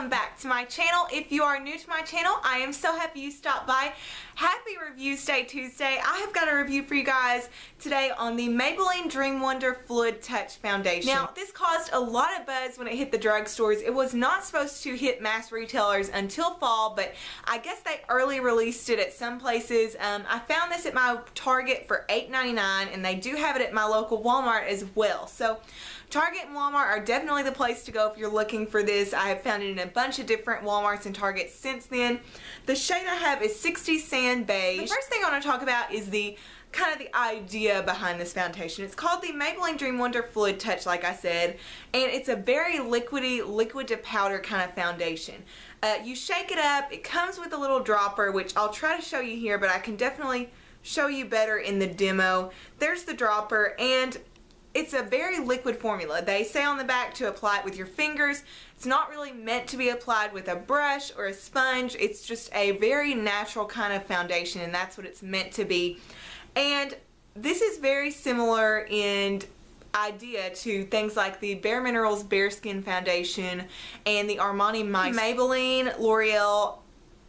welcome back to my channel. If you are new to my channel, I am so happy you stopped by. Happy Reviews Day Tuesday. I have got a review for you guys today on the Maybelline Dream Wonder Fluid Touch Foundation. Now, this caused a lot of buzz when it hit the drugstores. It was not supposed to hit mass retailers until fall, but I guess they early released it at some places. I found this at my Target for $8.99, and they do have it at my local Walmart as well. So Target and Walmart are definitely the place to go if you're looking for this. I have found it in a bunch of different Walmarts and Targets since then. The shade I have is 60 Sand Beige. The first thing I want to talk about is the kind of the idea behind this foundation. It's called the Maybelline Dream Wonder Fluid Touch, like I said, and it's a very liquidy, liquid to powder kind of foundation. You shake it up, it comes with a little dropper, which I'll try to show you here, but I can definitely show you better in the demo. There's the dropper, and it's a very liquid formula. They say on the back to apply it with your fingers. It's not really meant to be applied with a brush or a sponge. It's just a very natural kind of foundation, and that's what it's meant to be. And this is very similar in idea to things like the Bare Minerals Bare Skin Foundation and the Milani Mai Tai. Maybelline, L'Oreal,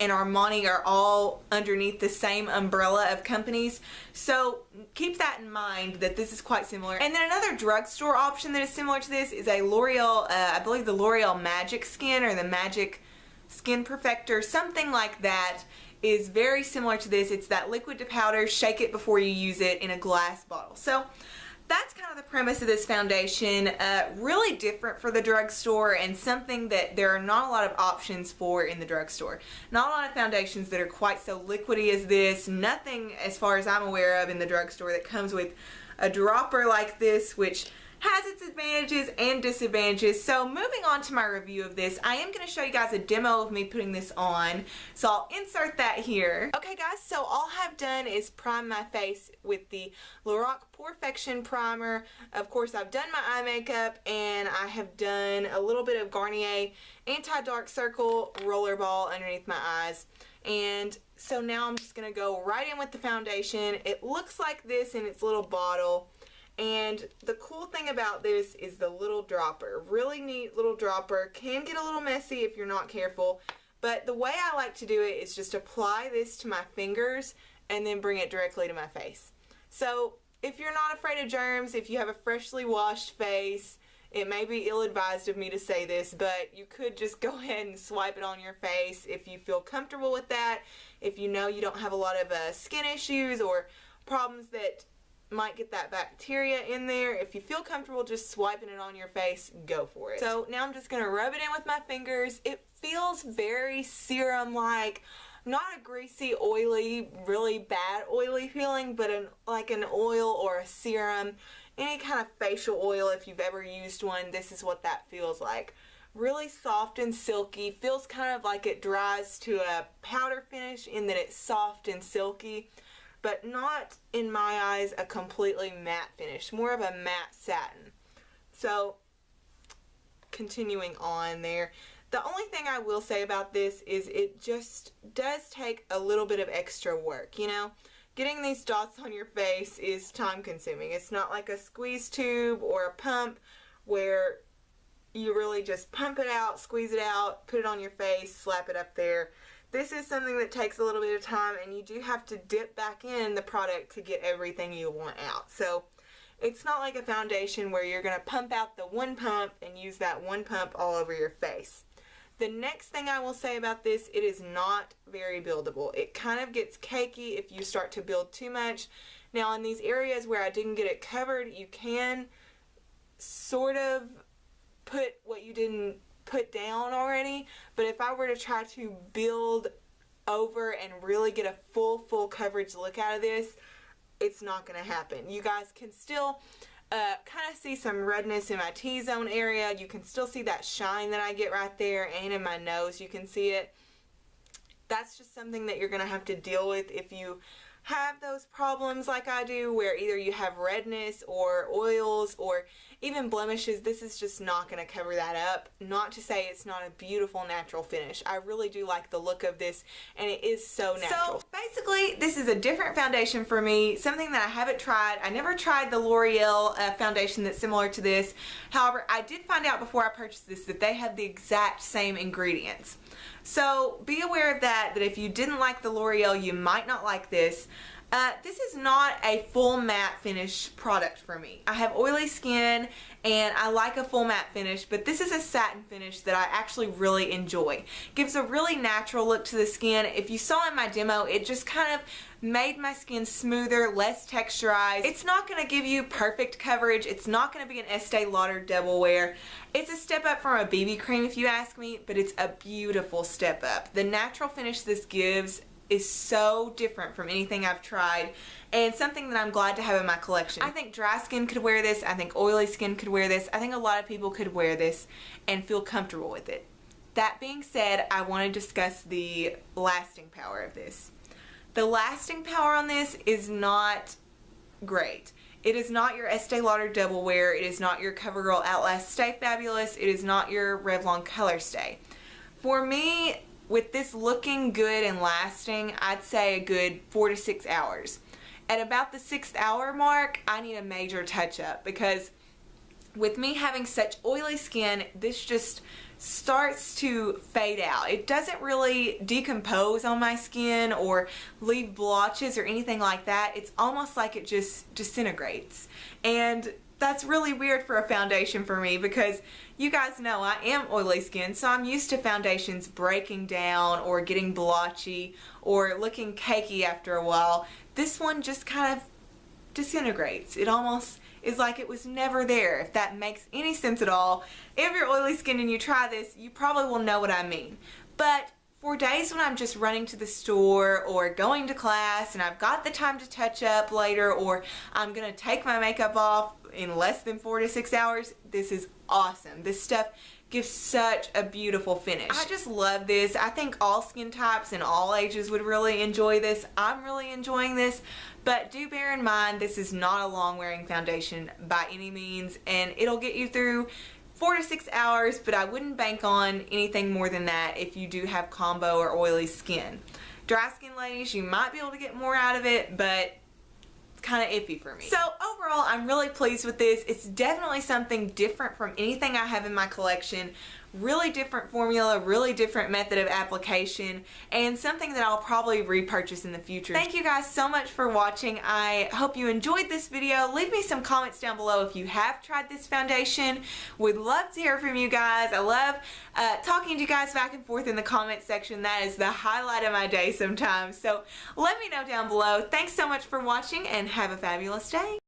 and Armani are all underneath the same umbrella of companies, so keep that in mind that this is quite similar. And then another drugstore option that is similar to this is a L'Oreal, I believe the L'Oreal Magic Skin or the Magic Skin Perfector, something like that, is very similar to this. It's that liquid to powder, shake it before you use it in a glass bottle. So that's kind of the premise of this foundation. Really different for the drugstore and something that there are not a lot of options for in the drugstore. Not a lot of foundations that are quite so liquidy as this. Nothing, as far as I'm aware of, in the drugstore that comes with a dropper like this, which has its advantages and disadvantages. So moving on to my review of this, I am going to show you guys a demo of me putting this on. So I'll insert that here. Okay guys, so all I've done is prime my face with the Lorac Perfection Primer. Of course, I've done my eye makeup, and I have done a little bit of Garnier Anti-Dark Circle Rollerball underneath my eyes. And so now I'm just going to go right in with the foundation. It looks like this in its little bottle. And the cool thing about this is the little dropper. Really neat little dropper. Can get a little messy if you're not careful, but the way I like to do it is just apply this to my fingers and then bring it directly to my face. So if you're not afraid of germs, if you have a freshly washed face, it may be ill-advised of me to say this, but you could just go ahead and swipe it on your face if you feel comfortable with that. If you know you don't have a lot of skin issues or problems that might get that bacteria in there. If you feel comfortable just swiping it on your face, go for it. So now I'm just going to rub it in with my fingers. It feels very serum-like, not a greasy, oily, really bad oily feeling, but like an oil or a serum. Any kind of facial oil, if you've ever used one, this is what that feels like. Really soft and silky. Feels kind of like it dries to a powder finish in that it's soft and silky, but not, in my eyes, a completely matte finish. More of a matte satin. So, continuing on there. The only thing I will say about this is it just does take a little bit of extra work, you know? Getting these dots on your face is time consuming. It's not like a squeeze tube or a pump where you really just pump it out, squeeze it out, put it on your face, slap it up there. This is something that takes a little bit of time, and you do have to dip back in the product to get everything you want out. So it's not like a foundation where you're going to pump out the one pump and use that one pump all over your face. The next thing I will say about this, it is not very buildable. It kind of gets cakey if you start to build too much. Now in these areas where I didn't get it covered, you can sort of put what you didn't put down already, but if I were to try to build over and really get a full coverage look out of this, it's not going to happen. You guys can still kind of see some redness in my T-zone area. You can still see that shine that I get right there, and in my nose you can see it. That's just something that you're going to have to deal with if you have those problems like I do where either you have redness or oils or even blemishes, this is just not going to cover that up. Not to say it's not a beautiful natural finish. I really do like the look of this, and it is so natural. So basically, this is a different foundation for me, something that I haven't tried. I never tried the L'Oreal foundation that's similar to this. However, I did find out before I purchased this that they have the exact same ingredients. So be aware of that, that if you didn't like the L'Oreal, you might not like this. This is not a full matte finish product for me. I have oily skin and I like a full matte finish, but this is a satin finish that I actually really enjoy. Gives a really natural look to the skin. If you saw in my demo, it just kind of made my skin smoother, less texturized. It's not going to give you perfect coverage. It's not going to be an Estee Lauder Double Wear. It's a step up from a BB cream if you ask me, but it's a beautiful step up. The natural finish this gives is so different from anything I've tried, and something that I'm glad to have in my collection. I think dry skin could wear this. I think oily skin could wear this. I think a lot of people could wear this and feel comfortable with it. That being said, I want to discuss the lasting power of this. The lasting power on this is not great. It is not your Estee Lauder Double Wear. It is not your CoverGirl Outlast Stay Fabulous. It is not your Revlon Color Stay. For me, with this looking good and lasting, I'd say a good 4 to 6 hours. At about the 6th hour mark, I need a major touch-up, because with me having such oily skin, this just starts to fade out. It doesn't really decompose on my skin or leave blotches or anything like that. It's almost like it just disintegrates. And that's really weird for a foundation for me, because you guys know I am oily skin, so I'm used to foundations breaking down or getting blotchy or looking cakey after a while. This one just kind of disintegrates. It almost is like it was never there, if that makes any sense at all. If you're oily skin and you try this, you probably will know what I mean. But for days when I'm just running to the store or going to class and I've got the time to touch up later, or I'm gonna take my makeup off in less than 4 to 6 hours, this is awesome. This stuff gives such a beautiful finish. I just love this. I think all skin types and all ages would really enjoy this. I'm really enjoying this, but do bear in mind this is not a long wearing foundation by any means, and it'll get you through 4 to 6 hours, but I wouldn't bank on anything more than that if you do have combo or oily skin. Dry skin ladies, you might be able to get more out of it, but kind of iffy for me. So overall, I'm really pleased with this. It's definitely something different from anything I have in my collection. Really different formula, really different method of application, and something that I'll probably repurchase in the future. Thank you guys so much for watching. I hope you enjoyed this video. Leave me some comments down below if you have tried this foundation. Would love to hear from you guys. I love talking to you guys back and forth in the comment section. That is the highlight of my day sometimes. So let me know down below. Thanks so much for watching, and have a fabulous day.